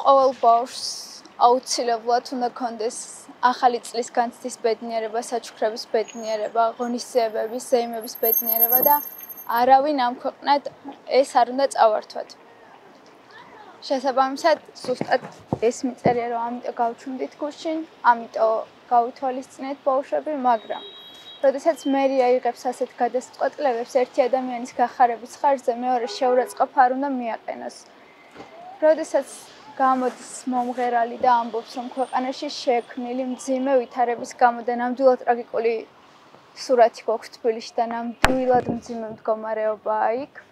ყოველ ბავშვს აუცილებლად უნდა კონდეს ახალი წლის განცდის ბედნიერება, საჩუქრების ბედნიერება, ღონისძიებების, ზეიმების ბედნიერება და არავინ ამ ქვეყნად ეს არ უნდა წავართვათ. შესაბამისად, ზუსტად ეს მიწერია, რომ ამიტომ გავჩუმდით გუშინ, ამიტომ გავითვალისწინეთ ბავშვები, მაგრამ როდესაც მერია იღებს ასეთ გადაწყვეტილებებს ერთი ადამიანის გახარების ხარჯზე, მეორე შეურაცხყოფა არ უნდა მიაყენოს. როდესაც გამოდის მომღერალი და ამბობს, რომ ქვეყანაში შექმნილი მძიმე ვითარების გამო და ნამდვილად ტრაგიკული სურათი გვაქვს თბილისში და ნამდვილად მძიმე მდგომარეობაა იქ.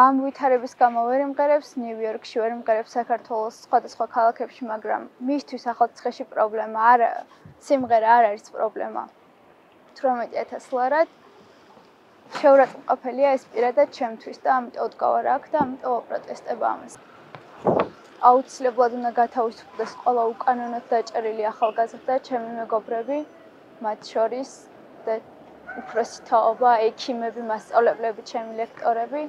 ამ ვითარების გამო ვერ იმღერებს ნიუ-იორკში, ვერ იმღერებს საქართველოს სხვადასხვა ქალაქებში, მაგრამ მისთვის ახალციხეში პრობლემა არა, სიმღერა არ არის პრობლემა. 18,000 ლარად შეურაცხყოფელია ეს პირადად ჩემთვის და ამიტომ დგავარ აქ და ამიტომ ვაპროტესტებ ამას. აუცილებლად უნდა გათავისუფლდეს ყველა უკანონოდ დაჭერილი ახალგაზრდა, ჩემი მეგობრები, მათ შორის და უფროსი თაობა, ექიმები, მასწავლებლები, ჩემი ლექტორები.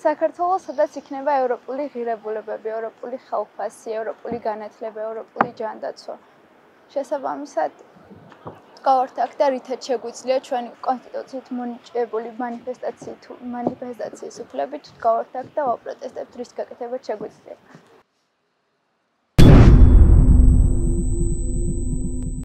საქართველოს სადაც იქნება ევროპული ღირებულებები, ევროპული ხელფასი, ევროპული განათლება, ევროპული ჯანდაცვა. შესაბამისად, გავართ აქ და რითაც შეგვიძლია ჩვენი კონსტიტუციით მონიჭებული მანიფესტაციის უფლებით გავართ აქ და ვაპროტესტებთ რის გაკეთებაც შეგვიძლია.